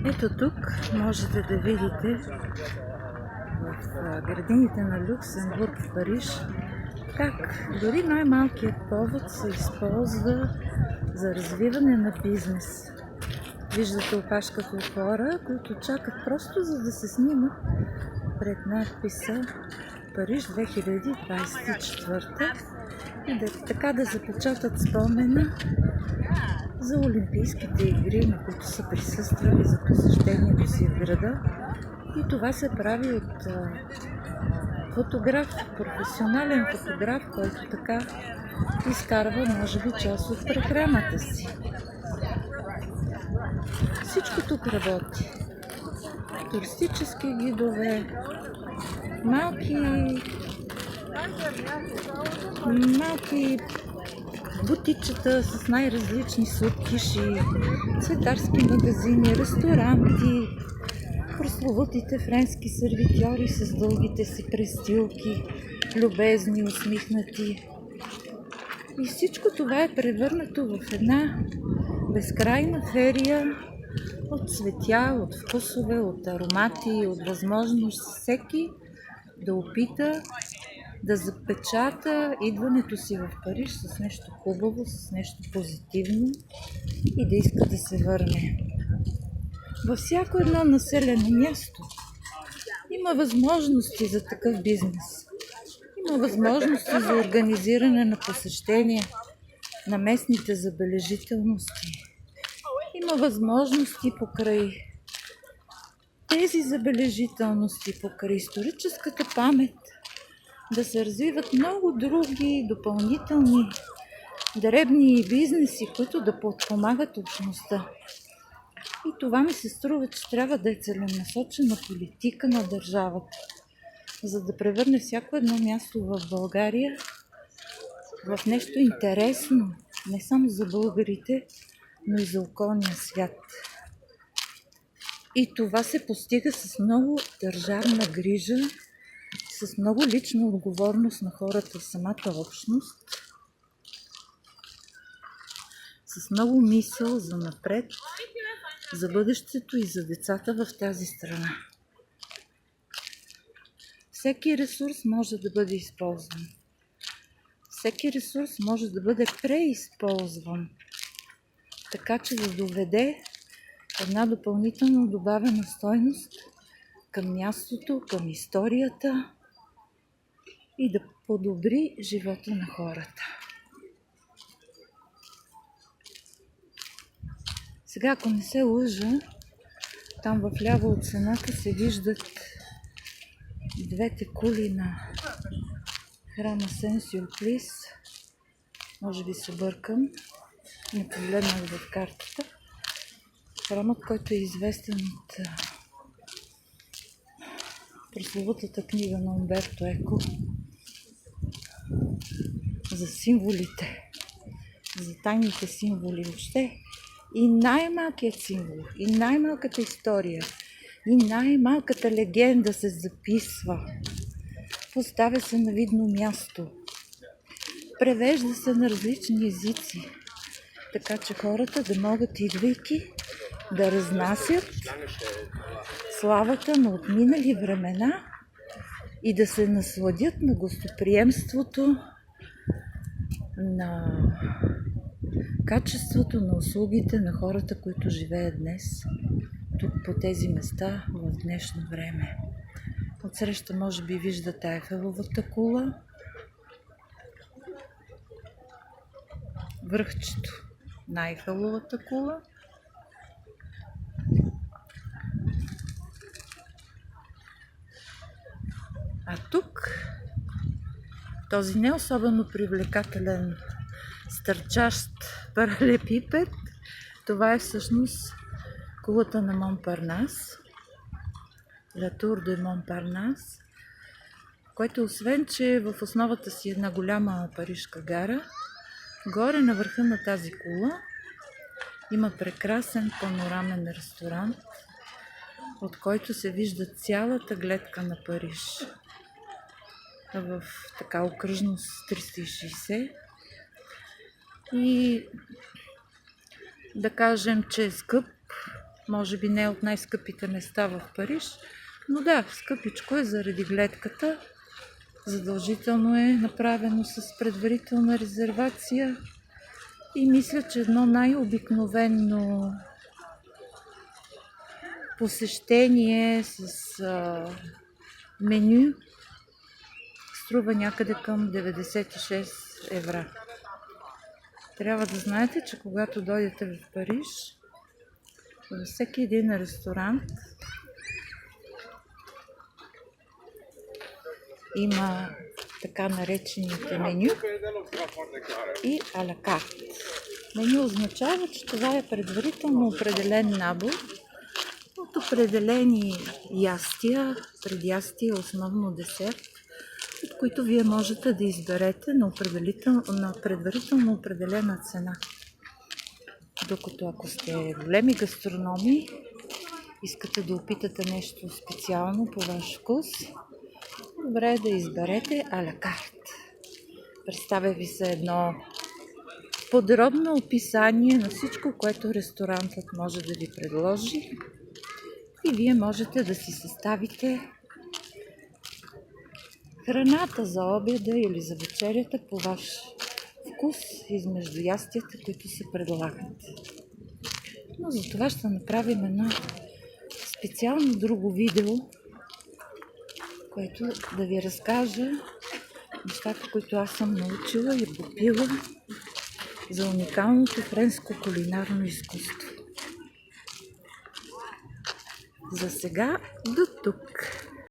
Ето тук можете да видите в градините на Люксембург в Париж как дори най-малкият повод се използва за развиване на бизнес. Виждате опашката от хора, които чакат просто за да се снимат пред надписа Париж 2024 и така да запечатат спомена за Олимпийските игри, на които са присъствали за посещението си в града. И това се прави от фотограф, професионален фотограф, който така изкарва, може би, част от прехраната си. Всичко тук работи. Туристически гидове, малки бутичета с най-различни сладкиши, цветарски магазини, ресторанти, прословутите френски сервитьори с дългите си престилки, любезни, усмихнати. И всичко това е превърнато в една безкрайна ферия от цветя, от вкусове, от аромати, от възможност всеки да опита да запечата идването си в Париж с нещо хубаво, с нещо позитивно и да иска да се върне. Във всяко едно населено място има възможности за такъв бизнес. Има възможности за организиране на посещения на местните забележителности. Има възможности покрай тези забележителности, покрай историческата памет, да се развиват много други допълнителни дребни бизнеси, които да подпомагат общността. И това ми се струва, че трябва да е целенасочена политика на държавата, за да превърне всяко едно място в България в нещо интересно, не само за българите, но и за околния свят. И това се постига с много държавна грижа, с много лична отговорност на хората в самата общност, с много мисъл за напред, за бъдещето и за децата в тази страна. Всеки ресурс може да бъде използван. Всеки ресурс може да бъде преизползван, така че да доведе една допълнително добавена стойност към мястото, към историята и да подобри живота на хората. Сега, ако не се лъжа, там в ляво от стената се виждат двете кули на храма Сен-Сюрплис. Може би се бъркам, не погледнах в картата. Храмът, който е известен от прословутата книга на Умберто Еко за символите, за тайните символи въобще. И най-малкият символ, и най-малката история, и най-малката легенда се записва. Поставя се на видно място. Превежда се на различни езици, така че хората да могат, идвайки, да разнасят славата на отминали времена и да се насладят на гостоприемството, на качеството на услугите на хората, които живеят днес, тук по тези места в днешно време. Отсреща може би виждате Айфеловата кула, връхчето на Айфеловата кула. А тук този не особено привлекателен стърчащ паралепипед, това е всъщност кулата на Монпарнас, La Tour de Montparnasse, който освен, че в основата си една голяма парижка гара, горе на върха на тази кула има прекрасен панорамен ресторант, от който се вижда цялата гледка на Париж в така окръжност 360. И да кажем, че е скъп, Може би не от най-скъпите места в Париж, но да, скъпичко е заради гледката. Задължително е направено с предварителна резервация и мисля, че едно най-обикновено посещение с меню струва някъде към 96 евро. Трябва да знаете, че когато дойдете в Париж, във всеки един ресторант има така наречените меню и аля карт. Меню означава, че това е предварително определен набор от определени ястия, предястия, основно десерт, от които вие можете да изберете на предварително определена цена. Докато ако сте големи гастрономи, искате да опитате нещо специално по ваш вкус, добре е да изберете аля карт. Представя ви се едно подробно описание на всичко, което ресторантът може да ви предложи и вие можете да си съставите храната за обяда или за вечерята по ваш вкус измежду ястията, които се предлагат. Но за това ще направим едно специално друго видео, което да ви разкажа нещата, които аз съм научила и попила за уникалното френско кулинарно изкуство. За сега до тук.